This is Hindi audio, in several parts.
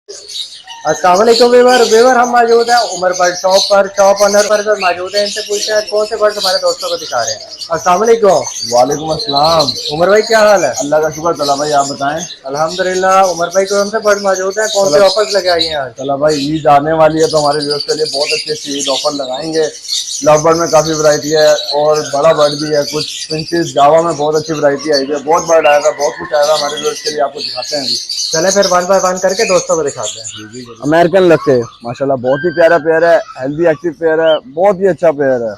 अस्सलाम वालेकुम व्यूअर व्यूअर हम मौजूद हैं उमर बर्ड शॉप पर। शॉप ऑनर पर मौजूद हैं। इनसे पूछते हैं कौन से बर्ड हमारे दोस्तों को दिखा रहे हैं। अस्सलाम वालेकुम। वालेकुम अस्सलाम। उमर भाई क्या हाल है? अल्लाह का शुक्र। तला भाई आप बताएं। अल्हम्दुलिल्लाह। उमर भाई को हमसे बर्ड मौजूद हैं। कौन तला से ऑफर्स लगे आई हैं आज? तला भाई ईद आने वाली है तो हमारे व्यूअर्स के लिए बहुत अच्छी अच्छी ईद ऑफर लगाएंगे। लव बर्ड में काफ़ी वैरायटी है और बड़ा बर्ड भी है। कुछ प्रिंसेस जावा में बहुत अच्छी वैरायटी आई है। बहुत बर्ड आएगा, बहुत कुछ आएगा हमारे व्यूअर्स के लिए, आपको दिखाते हैं अभी। चले फिर वन बाय वन करके दोस्तों को दिखाते हैं। अमेरिकन लक्के माशाल्लाह बहुत ही प्यारा पेयर है, हेल्दी एक्टिव पेयर है, बहुत ही अच्छा पेयर है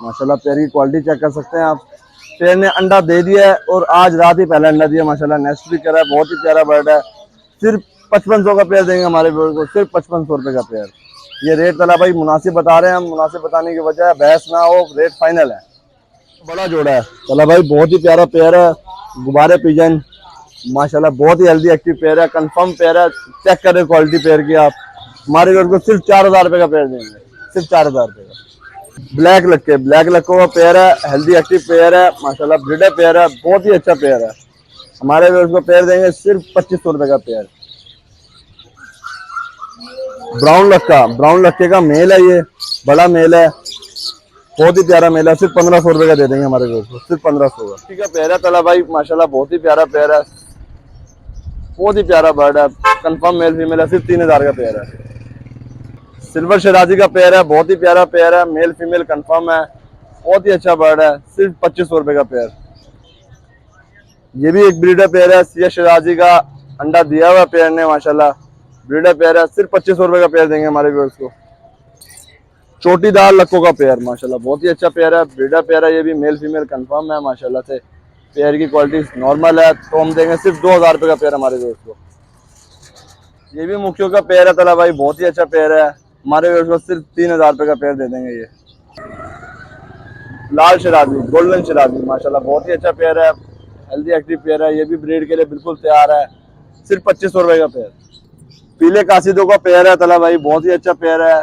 माशाल्लाह। पेयर की क्वालिटी चेक कर सकते हैं आप। पेयर ने अंडा दे दिया है और आज रात ही पहला अंडा दिया माशाल्लाह। नेस्ट भी करा है, बहुत ही प्यारा बर्ड है। सिर्फ 5500 का पेयर देंगे हमारे व्यूअर्स को, सिर्फ 5500 रुपये का पेयर। ये रेट तला भाई मुनासिब बता रहे हैं हम। मुनासिब बताने की वजह है बहस ना हो, रेट फाइनल है। बड़ा जोड़ा है तला भाई, बहुत ही प्यारा पेयर है। गुब्बारे पिजन माशाल्लाह, बहुत ही हेल्दी एक्टिव पेयर है, कंफर्म पेयर है। चेक करें क्वालिटी पेयर की आप। हमारे घर को सिर्फ 4000 रुपये का पेयर देंगे, सिर्फ 4000 रुपये का। ब्लैक लक्को का पेयर है, हेल्दी एक्टिव पेयर है माशाल्लाह। ब्रीडर पेयर है, बहुत ही अच्छा पेयर है। हमारे घर को पेयर देंगे सिर्फ 2500 रुपये का पेयर। ब्राउन लक्के का मेल है, ये बड़ा मेल है, बहुत ही प्यारा मेल है। सिर्फ 1500 रुपये का दे देंगे हमारे घर को, सिर्फ 1500 का। ठीक है पेयर है तला भाई माशाल्लाह, बहुत ही प्यारा पेयर है, बहुत ही प्यारा बर्ड है। कंफर्म मेल फीमेल है, सिर्फ 3000 का पेयर है। सिल्वर शराजी का पेयर है, बहुत ही प्यारा पेयर है, मेल फीमेल कंफर्म है, बहुत ही अच्छा बर्ड है। सिर्फ 2500 रुपये का पेयर। ये भी एक ब्रीडर पेयर है, सिया शराजी का अंडा दिया हुआ पेयर ने माशाल्लाह। ब्रीडर पेयर है, सिर्फ 2500 रुपये का पेयर देंगे हमारे व्यूअर्स को। चोटीदार लक्कों का पेयर माशाल्लाह, बहुत ही अच्छा पेयर है, ब्रीडर पेयर है। ये भी मेल फीमेल कंफर्म है माशाल्लाह से। पेयर की क्वालिटी नॉर्मल है तो हम देंगे सिर्फ 2000 रुपये का पेयर हमारे दोस्त को। ये भी मुखियों का पेयर है तला भाई, बहुत ही अच्छा पेयर है। हमारे दोस्त को सिर्फ 3000 रुपये का पेयर दे देंगे। ये लाल शराबी, गोल्डन शराबी माशाल्लाह, बहुत ही अच्छा पेयर है, हेल्दी एक्टिव पेयर है। ये भी ब्रीड के लिए बिल्कुल तैयार है, सिर्फ 2500 रुपये का पेयर। पीले कासिदों का पेयर है तला भाई, बहुत ही अच्छा पेयर है,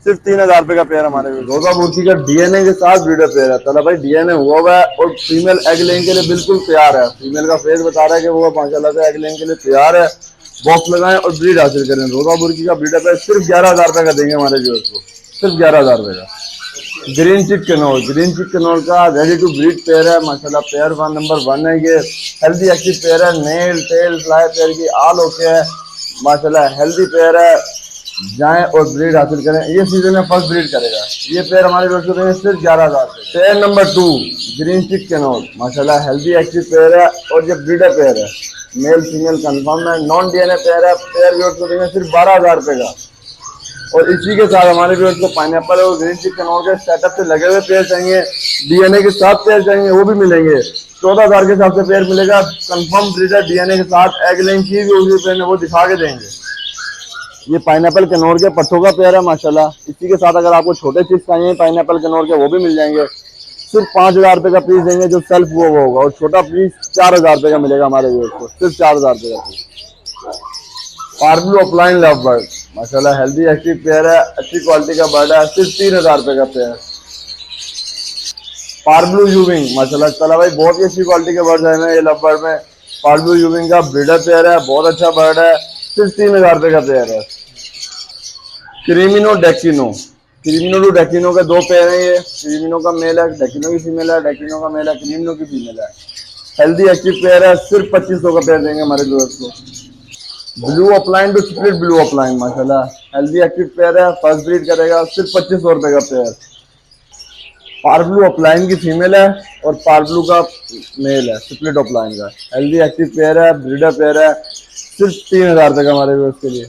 सिर्फ 3000 रुपये का पेयर हमारे। रोजा मुर्गी का डीएनए के साथ ब्रीडर पेयर है तला भाई, डीएनए हुआ हुआ है और फीमेल एग लेने के लिए बिल्कुल तैयार है। फीमेल का फेस बता रहा है कि वो माशाल्लाह से एग लेने के लिए तैयार है। बॉक्स लगाएं और ब्रीड हासिल करें। रोजा मुर्गी का ब्रीडर पेयर सिर्फ 11000 रुपये का देंगे हमारे व्यूअर्स को, सिर्फ 11000 रुपये का। ग्रीन चिक कनौर का रेडी टू ब्रीड पेयर है माशाल्लाह। पेयर वन नंबर 1 है ये, हेल्दी एक्टिव पेयर है। नेल टेल फ्लाई पेयर की आल ओके है माशाल्लाह, हेल्दी पेयर है। जाएं और ब्रीड हासिल करें, ये सीजन में फर्स्ट ब्रीड करेगा। ये पेयर हमारे दोस्तों देंगे सिर्फ 11000 रुपये। पेयर नंबर 2 ग्रीन चिक कनौर माशाल्लाह, हेल्दी एक्टिव पेयर है और ये ब्रीडर पेयर है, मेल फीमेल कंफर्म है, नॉन डीएनए पेयर है। पेयर व्यूअर्स को देंगे सिर्फ 12000 रुपये का। और इसी के साथ हमारे व्यूअर्स को पाइनएप्पल और ग्रीन चिक कनौर के सेटअप से लगे हुए पेयर चाहिए, डीएनए के साथ पेयर चाहिए, वो भी मिलेंगे। 14000 के हिसाब से पेयर मिलेगा, कंफर्म ब्रीडर डीएनए के साथ। एग लेंग की भी उसी पेयर वो दिखा के देंगे। ये पाइनएप्पल कनौर के पट्टों का पेयर है माशाल्लाह। इसी के साथ अगर आपको छोटे चिप्स चाहिए पाइनएप्पल कनौर के, वो भी मिल जाएंगे। सिर्फ 5000 रुपये का पीस देंगे, जो सेल्फ वो होगा, और छोटा पीस 4000 रुपये का मिलेगा हमारे व्यूअर्स को, सिर्फ 4000 रुपये का पीस। पार्बलू ऑफलाइन लव बर्ड माशाल्लाह, हेल्दी एक्टिव पेयर है, अच्छी क्वालिटी का बर्ड है, सिर्फ 3000 रुपये का पेयर। पार्बलू यूविंग माशाल्लाह तला भाई, बहुत ही अच्छी क्वालिटी के बर्ड है ये लव बर्ड में। पार्बलू यूविंग का ब्रीडर पेयर है, बहुत अच्छा बर्ड है, सिर्फ 3000 रुपये का पेयर है। क्रीमिनो टू डेकिनो के 2 पेयर हैं ये। क्रीमिनो का मेल है, डेकिनो की फीमेल है, डेकिनो का मेल है, क्रीमिनो की फीमेल है। हेल्दी एक्टिव पेयर है, सिर्फ 2500 का पेयर देंगे हमारे दोस्त को। Blue opaline to split blue opaline माशाल्लाह, हेल्दी एक्टिव पेयर है, फर्स्ट ब्रीड करेगा, सिर्फ 2500 रुपये का पेयर। पार्बलू अपलाइन की फीमेल है और पार्बलू का मेल है, स्प्लिट अपलाइन का। हेल्दी एक्टिव पेयर है, ब्रीडर पेयर है, सिर्फ 3000 रुपये का हमारे दोस्त के लिए।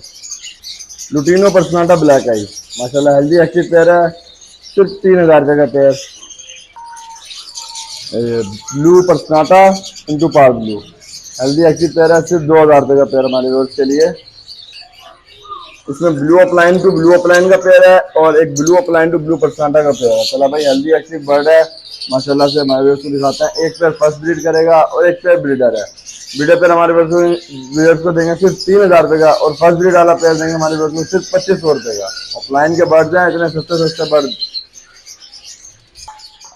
लुटीनो पर्सनाटा ब्लैक आई माशाल्लाह, हेल्दी एक्टिव पेयर है, सिर्फ 3000 रुपये का पेयर। ब्लू पर्सनाटा इंटू पार ब्लू, हेल्दी एक्टिव पेयर है, सिर्फ 2000 रुपये का पेयर हमारे रोज के लिए। इसमें blue opaline to blue opaline का पेयर है और एक blue opaline to blue personata का पेयर है। चला भाई, हेल्दी एक्टिव बर्ड है माशाल्लाह से। हमारे व्यूअर्स को दिखाते हैं, एक पेयर फर्स्ट ब्रीड करेगा और एक पेयर ब्रीडर है। ब्रीडर पेयर हमारे व्यूअर्स को देंगे सिर्फ 3000 रुपये का, और फर्स्ट ब्रीड वाला पेयर देंगे हमारे व्यूअर्स को सिर्फ 2500 रुपये का। ऑफलाइन के बर्ड हैं इतने सस्ते सस्ते bird.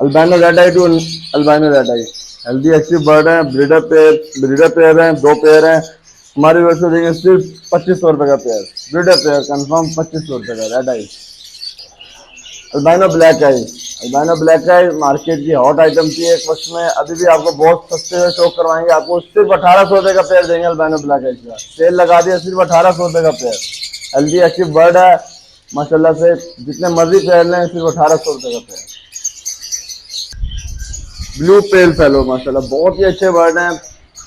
Albino red eye to albino red eye, healthy active bird है, ब्रीडर पेयर हैं, 2 पेयर हैं। हमारे व्यवर्स को देंगे सिर्फ 2500 रुपए का पेयर, ब्रीडर पेयर कंफर्म 2500 रुपए का। रेड आई अल्बाइनो ब्लैक आई, अल्बाइनो ब्लैक आई मार्केट की हॉट आइटम थी एक वक्त में, अभी भी आपको बहुत सस्ते में शौक करवाएंगे। आपको सिर्फ 1800 रुपए का पेयर देंगे अल्बाइनो ब्लैक आई का। सेल लगा दिया, सिर्फ 1800 रुपए का पेयर। हेल्दी एक्टिव बर्ड है माशाल्लाह से, जितने मर्जी पेयर लें सिर्फ 1800 रुपए का पेयर। ब्लू पेल फेलो माशाल्लाह बहुत ही अच्छे बर्ड हैं,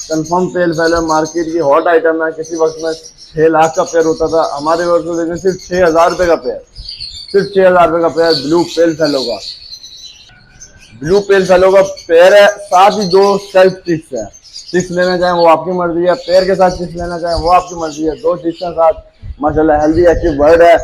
कंफर्म पेल फेलो मार्केट की हॉट आइटम है। किसी वक्त में 6 लाख का पेयर होता था, हमारे वर्ष को देखें सिर्फ 6000 रुपए का पेयर, सिर्फ 6000 रुपए का पेयर ब्लू पेल फेलो का। ब्लू पेल फेलो का पेयर है, साथ ही 2 सेल्फ स्टिक्स है। स्टिक्स लेना चाहें वो आपकी मर्जी है, पेयर के साथ स्टिक्स लेना चाहें वो आपकी मर्जी है। 2 स्टिक्स के साथ माशाल्लाह हेल्दी एक्टिव बर्ड है।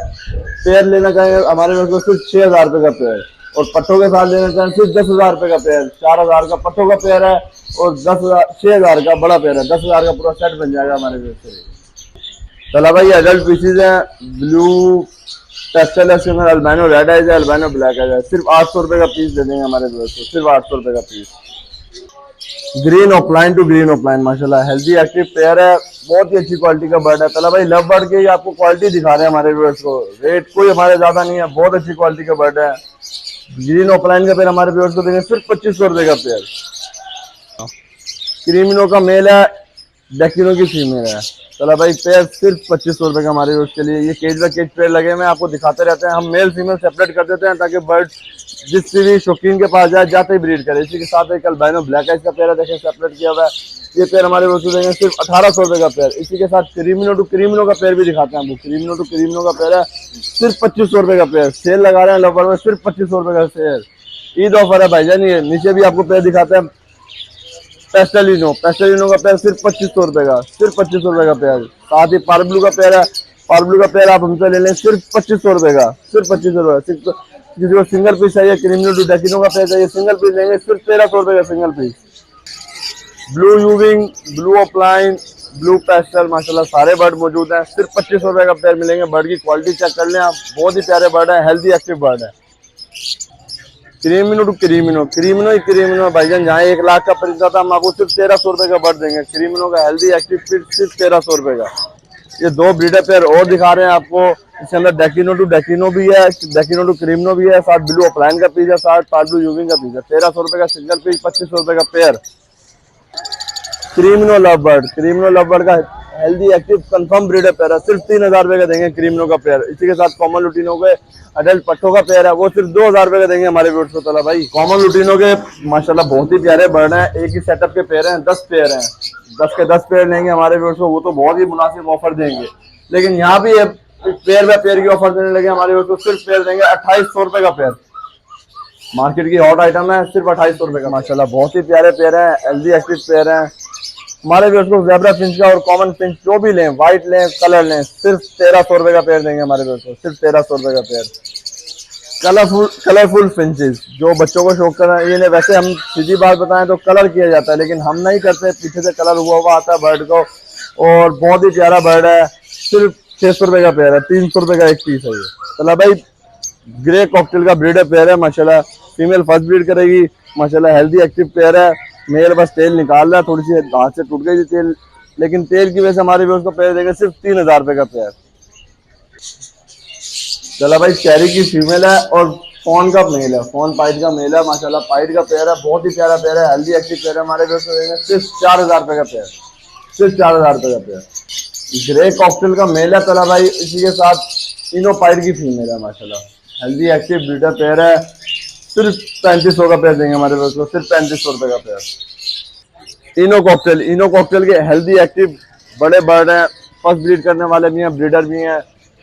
पेयर लेना चाहें हमारे वर्ष को सिर्फ 6000 रुपए का पेयर, और पट्टों के साथ लेना चाहें सिर्फ 10,000 रुपए का पेयर। 4000 का पट्टों का पेयर है और 6000 का बड़ा पेयर है। 10,000 का पूरा सेट बन जाएगा हमारे व्यवस्था से। चला भाई अडल्ट पीसीज है, ब्लू टेक्सटाइल है, इसमें अल्बाइनो रेड आइज है, अल्बाइनो ब्लैक आइज है। सिर्फ 800 रुपए का पीस दे देंगे हमारे व्यवस्था को, सिर्फ 800 रुपए का पीस। Green opaline to green opaline माशाल्लाह हेल्दी एक्टिव पेयर है, बहुत ही अच्छी क्वालिटी का बर्ड है। चला भाई लव बर्ड के आपको क्वालिटी दिखा रहे हैं हमारे व्यूअर्स को, रेट कोई हमारे ज्यादा नहीं है, बहुत अच्छी क्वालिटी का बर्ड है। ग्रीन ऑफलाइन का पेयर हमारे व्यूअर्स को देंगे सिर्फ 2500 रुपए का पेयर। क्रीमिनो का मेल है, डेकिनो की फीमेल है। चला भाई पेयर सिर्फ 2500 रुपए का हमारे व्यूअर्स के लिए। ये केज बाय केज पेयर लगे हुए हैं, आपको दिखाते रहते हैं। हम मेल फीमेल सेपरेट कर देते हैं ताकि बर्ड जिस भी शौकीन के पास जाए जाते ही ब्रीड करे। इसी के साथ एक अल्बाइनो ब्लैक आइज का पेयर है, देखें सेपरेट किया हुआ है। ये पेयर हमारे व्यूअर्स को देंगे सिर्फ 1800 रुपए का पेयर। इसी के साथ क्रीमिनो टू क्रीमिनो का पेयर भी दिखाते हैं आपको। क्रीमिनो टू क्रीमिनो का पेयर है, सिर्फ 2500 रुपए का पेयर। सेल लगा रहे हैं लवर में, सिर्फ 2500 रुपए का पेयर। ईद ऑफर है भाईजान। ये नीचे भी आपको पेयर दिखाते हैं। पेस्टेलिनो का पेयर सिर्फ 2500 रुपए का, सिर्फ 2500 रुपए का पेयर। साथ ही पारब्लू का पेयर है, पारब्लू का पेयर आप हमसे ले लें सिर्फ 2500 रुपए का, सिर्फ 2500 रुपए। किसी को सिंगल पीस चाहिए, क्रीमिनो टू डेकिनो का पेयर चाहिए, सिंगल पीस लेंगे सिर्फ 1300 रुपए का single piece. Blue यूविंग, blue offline, blue pastel माशाल्लाह सारे बर्ड मौजूद हैं। सिर्फ 2500 रुपए का पेयर मिलेंगे। बर्ड की क्वालिटी चेक कर लें आप, बहुत ही प्यारे बर्ड है, हेल्दी एक्टिव बर्ड है। क्रीमिनो टू क्रीमिनो, क्रीमिनो ही क्रीमिनो भाईजान, जहाँ 1 लाख का परिचय था हम आपको सिर्फ 1300 रुपए का बर्ड देंगे। क्रीमिनो का हेल्दी एक्टिव फिट सिर्फ 1300 रुपए का। ये 2 ब्रीडर पेयर और दिखा रहे हैं आपको। इसके अंदर डेकिनो टू डेकिनो भी है, डेकिनो टू क्रीमिनो भी है, साथ ब्लू ऑफलाइन का पीस है, साथ पार्ब्लू यूविंग का पीस है। 1300 रुपए का सिंगल पीस, 2500 रुपए का pair. क्रीमिनो love bird, क्रीमिनो love bird का healthy active confirm breeder pair है, सिर्फ 3000 रुपए का देंगे क्रीमिनो का पेयर। इसी के साथ कॉमन लुटिनो के अडल्ट पट्टों का पेयर है, वो सिर्फ 2000 रुपए का देंगे हमारे व्यूअर्स को। चला भाई कॉमन लुटिनो के माशाल्लाह बहुत ही प्यारे बर्ड हैं, एक ही सेटअप के पेयर हैं, 10 पेयर हैं। 10 के 10 पेयर लेंगे हमारे व्यूअर्स को, वो तो बहुत ही मुनासिब ऑफर देंगे। लेकिन यहाँ भी पेयर बाय पेयर की ऑफर देने लगे हमारे व्यूअर्स को। सिर्फ पेयर देंगे 2800 रुपए का पेयर। मार्केट की हॉट आइटम है, सिर्फ 2800 रुपए का। माशाल्लाह बहुत ही प्यारे पेयर है, हेल्दी एक्टिव पेयर है हमारे व्यूअर्स को। ज़ेब्रा फिंच का और कॉमन फिंच जो भी लें, व्हाइट लें, कलर लें, सिर्फ 1300 रुपए का पेयर देंगे हमारे व्यूअर्स को, सिर्फ 1300 रुपए का पेयर। कलरफुल फिंचेस जो बच्चों को शौक करना, ये वैसे हम सीधी बात बताएं तो कलर किया जाता है, लेकिन हम नहीं करते, पीछे से कलर हुआ आता है बर्ड को, और बहुत ही प्यारा बर्ड है। सिर्फ 600 रुपए का पेयर है, 300 रुपए का एक पीस है ये। चला भाई ग्रे कॉकटेल का ब्रीडर पेयर है माशाल्लाह, फीमेल फर्स्ट ब्रीड करेगी माशाल्लाह, हेल्दी एक्टिव पेयर है। मेल बस तेल निकाल रहा है, थोड़ी सी हाथ से टूट गई थी तेल, लेकिन तेल की वजह से हमारे व्यूअर्स को पेयर देंगे सिर्फ 3000 रुपए का पेयर। चला भाई चेरी की फीमेल है और फोन का मेल है, फोन पाइट का मेल है माशाल्लाह, पाइट का पेयर है, बहुत ही प्यारा पेयर है, हेल्दी एक्टिव पेयर है। हमारे व्यूअर्स को देंगे सिर्फ 4000 रुपए का पेयर, सिर्फ 4000 रुपए का पेयर। ग्रे कॉकटेल का मेल है चला भाई, इसी के साथ इनो पाइट की फीमेल है माशाल्लाह, हेल्दी एक्टिव ब्रीडर पेयर है। सिर्फ 3500 का पेयर देंगे हमारे पास, सिर्फ 3500 रुपए का पेयर। इनो कॉकटेल के हेल्दी एक्टिव बड़े बर्ड हैं, फर्स्ट ब्रीड करने वाले भी हैं, ब्रीडर भी हैं।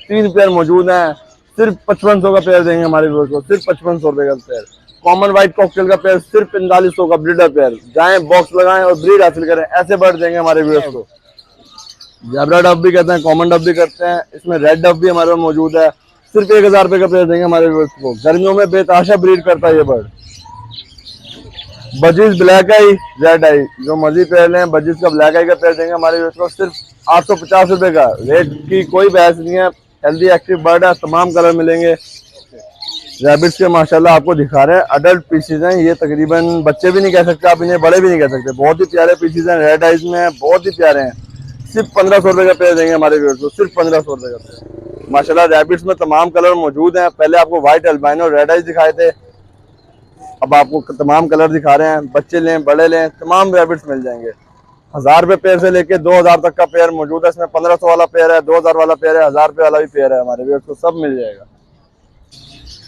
3 पेयर मौजूद हैं, सिर्फ 5500 का पेयर देंगे हमारे व्यूअर्स को, सिर्फ 5500 रुपए का पेयर। कॉमन व्हाइट कॉकटेल का पेयर सिर्फ 4500 का ब्रीडर पेयर। जाएं बॉक्स लगाएं और ब्रीड हासिल करें, ऐसे बर्ड देंगे हमारे व्यूअर्स को। ज़ेब्रा डब भी कहते हैं, कॉमन डब भी करते हैं, इसमें रेड डब भी हमारे पास मौजूद है। सिर्फ 1000 रुपए का पेयर देंगे हमारे व्यूअर्स को। गर्मियों में बेतहाशा ब्रीड करता है ये बर्ड। बजीज ब्लैक आई, रेड आई, जो मर्जी पेयर लें, बजीज का ब्लैक आई का पेयर देंगे हमारे व्यूअर्स को, सिर्फ 850 रुपए का। रेट की कोई बहस नहीं है, हेल्दी एक्टिव बर्ड है, तमाम कलर मिलेंगे। रैबिट्स के माशाल्लाह आपको दिखा रहे हैं, अडल्ट पीसीज हैं ये, तकरीबन बच्चे भी नहीं कह सकते आप इन्हें, बड़े भी नहीं कह सकते, बहुत ही प्यारे पीसीज हैं, रेड आइज में हैं, बहुत ही प्यारे हैं। सिर्फ 1500 रुपए का पेयर देंगे हमारे व्यूअर्स को, सिर्फ 1500 रुपए का पेयर। माशाल्लाह रैबिट्स में तमाम कलर मौजूद हैं। पहले आपको व्हाइट अल्बाइनो रेड आइज दिखाए थे, अब आपको तमाम कलर दिखा रहे हैं। बच्चे लें बड़े लें, तमाम रैबिट्स मिल जाएंगे। 1000 रुपए पेयर से लेके 2000 तक का पेयर मौजूद है। इसमें 1500 वाला पेयर है, 2000 वाला पेयर है, 1000 रुपए वाला भी पेयर है। हमारे व्यूअर्स को सब मिल जाएगा।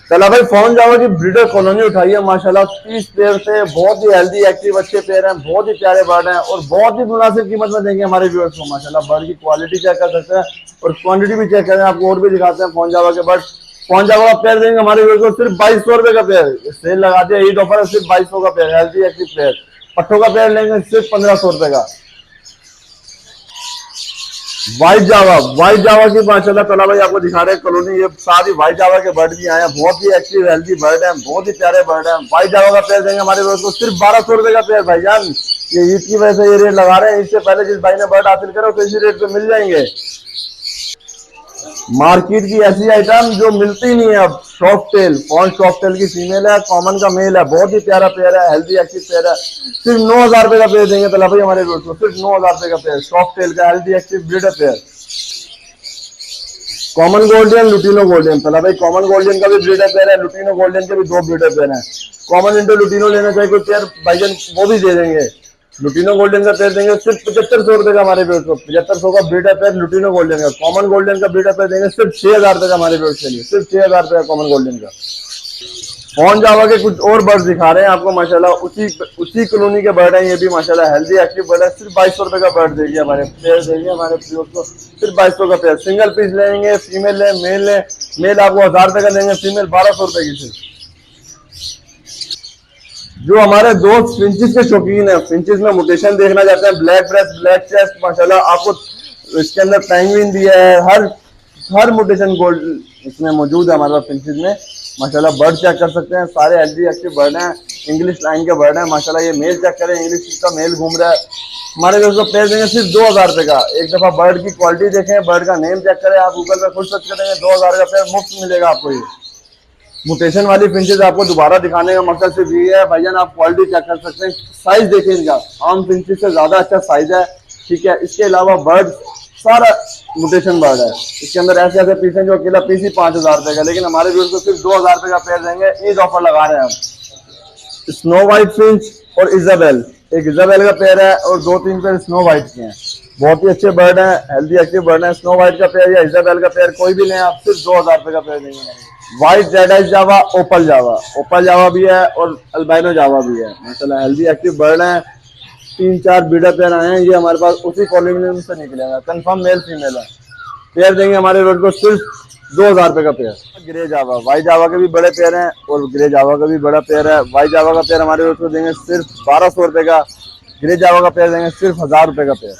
चला भाई फोन जावा की ब्रीडर कॉलोनी उठाई है माशाल्लाह। 30 पेयर से बहुत ही हेल्दी एक्टिव अच्छे पेयर हैं, बहुत ही प्यारे बर्ड हैं और बहुत ही मुनासिब कीमत में देंगे हमारे व्यूअर्स को। माशाल्लाह बर्ड की क्वालिटी चेक कर सकते हैं और क्वांटिटी भी चेक करें। आपको और भी दिखाते हैं फोन जावा के बर्ड। फोन जावा का पेयर देंगे हमारे व्यूअर्स को सिर्फ 2200 रुपए का पेयर। सेल लगा दिया, ईद ऑफर है, सिर्फ 2200 का पेयर हेल्दी एक्टिव पेयर। पट्टों का पेयर लेंगे सिर्फ 1500 रुपए का। व्हाइट जावा की माशाल्लाह तला भाई आपको दिखा रहे हैं कॉलोनी। ये सारी व्हाइट जावा के बर्ड भी आए हैं, बहुत ही एक्टिव हेल्दी बर्ड हैं, बहुत ही प्यारे बर्ड हैं। व्हाइट जावा का पेयर देंगे हमारे व्यूअर्स को सिर्फ 1200 रुपए का पेयर। भाईजान ये ईद की वजह से ये रेट लगा रहे हैं, इससे पहले जिस भाई ने बर्ड हासिल करो तो इसी रेट पे मिल जाएंगे। मार्केट की ऐसी आइटम जो मिलती नहीं है अब, soft tail, pond soft tail की फीमेल है, कॉमन का मेल है, बहुत ही प्यारा पेयर है, हेल्दी एक्टिव पेयर है। सिर्फ 9000 रुपए का पेयर देंगे तला भाई हमारे व्यूअर्स को, सिर्फ 9000 रुपए का पेयर। सॉफ्ट टेल का healthy active breeder pair. Common golden, lutino golden तला भाई, कॉमन गोल्डन का भी ब्रीडर पेयर है, लुटिनो गोल्डन के भी 2 ब्रीडर पेयर हैं। कॉमन इंटो लुटिनो लेना चाहिए कोई पेयर भाईजान वो भी दे देंगे। लुटिनो गोल्डन का पेयर देंगे सिर्फ 7500 रुपए का हमारे व्यूअर्स को। 7500 का ब्रीडर पेयर लुटिनो गोल्डन का। कॉमन गोल्डन का ब्रीडर पेयर देंगे सिर्फ 6000 रुपए का हमारे व्यूअर्स के लिए, सिर्फ 6000 रुपए का कॉमन गोल्डन का। फोन जावा के कुछ और बर्ड दिखा रहे हैं आपको माशाल्लाह, उसी कॉलोनी के बर्ड हैं ये भी माशाल्लाह, हेल्दी एक्टिव बर्ड है। सिर्फ 2200 रुपए का बर्ड देंगे हमारे पेयर, देंगे हमारे व्यूअर्स को सिर्फ 2200 का पेयर। सिंगल पीस लेंगे, फीमेल ले, मेल ले। मेल आपको 1000 रुपए का देंगे, फीमेल 1200 रुपए की सिर्फ। जो हमारे दोस्त फिंचेस के शौकीन है, फिंचेस में म्यूटेशन देखना चाहते हैं, ब्लैक ब्रेस्ट, ब्लैक चेस्ट माशाल्लाह आपको इसके अंदर पेंगुइन भी है, हर म्यूटेशन गोल्ड इसमें मौजूद है हमारे पास फिंचेस में माशाल्लाह। बर्ड चेक कर सकते हैं, सारे हेल्दी एक्टिव बर्ड हैं, इंग्लिश लाइन के बर्ड हैं माशाल्लाह। ये मेल चेक करें, इंग्लिश का मेल घूम रहा है हमारे दोस्त को। पेयर देंगे सिर्फ 2000 रुपए का। एक दफा बर्ड की क्वालिटी देखें, बर्ड का नेम चेक करें, आप गूगल पे खुद सर्च करेंगे, 2000 का पेयर मुफ्त मिलेगा आपको। ये म्यूटेशन वाली फिंचेस आपको दोबारा दिखाने का मकसद सिर्फ ये है भाईजान, आप क्वालिटी चेक कर सकते हैं, साइज देखिए इनका, आम फिंचेस से ज्यादा अच्छा साइज है, ठीक है। इसके अलावा बर्ड सारा म्यूटेशन बर्ड है, इसके अंदर ऐसे ऐसे पीस हैं जो अकेला पीस ही 5000 रुपए का, लेकिन हमारे व्यूअर्स को सिर्फ 2000 रुपए का पेयर देंगे। ईद ऑफर लगा रहे हैं हम। स्नो व्हाइट फिंच और इजाबेल, एक इजाबेल का पेयर है और 2-3 पेयर स्नो व्हाइट के हैं, बहुत ही अच्छे बर्ड हैं, हेल्दी एक्टिव बर्ड हैं। स्नो व्हाइट का पेयर या इजाबेल का पेयर कोई भी लें आप, सिर्फ 2000 रुपए का पेयर देंगे। व्हाइट रेड आइज जावा, ओपल जावा भी है और अल्बाइनो जावा भी है माशाल्लाह, हेल्दी एक्टिव बर्ड हैं। 3-4 ब्रीडर पेयर आए हैं, ये हमारे पास उसी कॉलोनी से निकलेगा, कंफर्म मेल फीमेल है। पेयर देंगे हमारे रोड को सिर्फ 2000 रुपए का पेयर। ग्रे जावा, व्हाइट जावा के भी बड़े पेयर हैं और ग्रे जावा का भी बड़ा पेयर है। व्हाइट जावा का पेयर हमारे रोड को देंगे सिर्फ 1200 रुपए का, ग्रे जावा का पेयर देंगे सिर्फ 1000 रुपए का पेयर।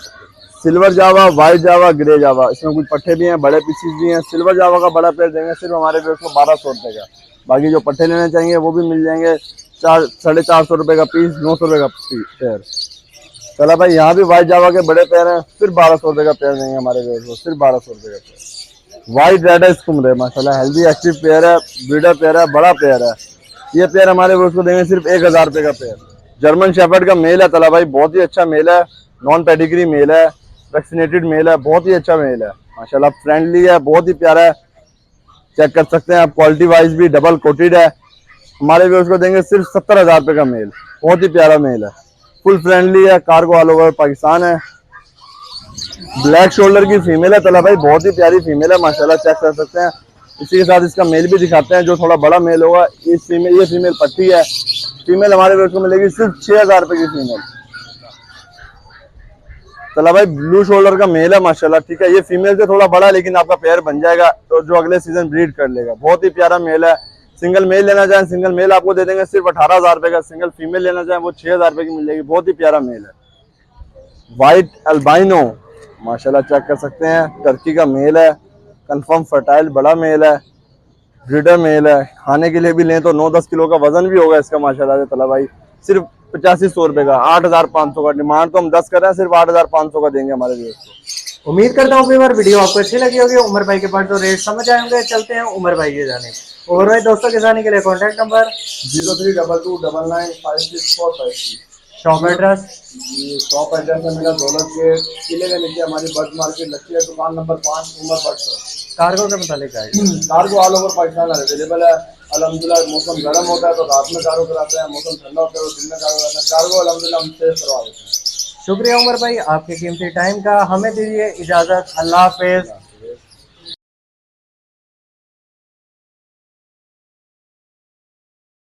सिल्वर जावा, व्हाइट जावा, ग्रे जावा, इसमें कुछ पट्टे भी हैं, बड़े पीसीस भी हैं। सिल्वर जावा का बड़ा पेयर देंगे सिर्फ हमारे पेयर को 1200 रुपए का। बाकी जो पट्टे लेने चाहिए वो भी मिल जाएंगे, 400-450 रुपए का पीस, 900 रुपए का पेयर। चला भाई यहाँ भी व्हाइट जावा के बड़े पेयर हैं, सिर्फ 1200 रुपए का पेयर देंगे हमारे पेयर को, सिर्फ 1200 रुपए का पेयर। व्हाइट रेड है कुमरे माशाल्लाह, हेल्दी एक्टिव पेयर है, ब्रीडर पेयर है, बड़ा पेयर है। ये पेयर हमारे पेयर को देंगे सिर्फ 1000 रुपए का पेयर। जर्मन शेफर्ड का मेल है तला भाई, बहुत ही अच्छा मेल है, नॉन पेडिग्री मेल है, वैक्सीनेटेड मेल है, बहुत ही अच्छा मेल है माशाल्लाह, फ्रेंडली है, बहुत ही प्यारा है, चेक कर सकते हैं आप। क्वालिटी वाइज भी डबल कोटेड है। हमारे व्यूअर्स को देंगे सिर्फ 70,000 रुपए का मेल, बहुत ही प्यारा मेल है, फुल फ्रेंडली है, कार्गो ऑल ओवर पाकिस्तान है। ब्लैक शोल्डर की फीमेल है तला भाई, बहुत ही प्यारी फीमेल है माशाल्लाह, चेक कर सकते हैं। इसी के साथ इसका मेल भी दिखाते हैं जो थोड़ा बड़ा मेल होगा। ये फीमेल पट्टी है, फीमेल हमारे व्यूअर्स को मिलेगी सिर्फ 6000 रुपए की फीमेल। चला भाई ब्लू शोल्डर का मेल है माशाल्लाह, ठीक है। ये फीमेल से थोड़ा बड़ा है लेकिन आपका पेयर बन जाएगा तो जो अगले सीजन ब्रीड कर लेगा, बहुत ही प्यारा मेल है। सिंगल मेल लेना चाहें सिंगल मेल आपको दे देंगे सिर्फ 18,000 रुपए का, सिंगल फीमेल लेना चाहें वो 6000 रुपए की मिल जाएगी, बहुत ही प्यारा मेल है। व्हाइट अल्बाइनो माशाल्लाह, चेक कर सकते हैं, टर्की का मेल है, कंफर्म फर्टाइल बड़ा मेल है, ब्रीडर मेल है। खाने के लिए भी लें तो 9-10 किलो का वजन भी होगा इसका माशाल्लाह तला भाई। सिर्फ 8500 रुपए का, 8500 का डिमांड तो हम 10 कर रहे हैं, सिर्फ 8500 का देंगे हमारे व्यूअर्स को। उम्मीद करता हूँ बार वीडियो आपको अच्छी लगी होगी। उमर भाई के पास तो रेट समझ आए होंगे, चलते हैं उमर भाई के जाने। और भाई दोस्तों के जाने के लिए कॉन्टैक्ट नंबर 0322995645। Shop address? ये शॉप एड्रेस है मेरा दौलत के किले के नीचे हमारी बर्ड मार्केट लगती है, दुकान नंबर 5, उमर बर्ड शॉप। कार्गो के मुतालिक आएगा। Cargo all over Pakistan available है। अल्हम्दुलिल्लाह मौसम गर्म होता है तो रात में कार्गो कराते हैं, मौसम ठंडा होता है तो दिन में कार्गो कराते हैं। कार्गो अल्हम्दुलिल्लाह हम सेफ करवा देते हैं। शुक्रिया उमर भाई आपके कीमती टाइम का। हमें दीजिए इजाज़त। अल्लाह हाफिज़।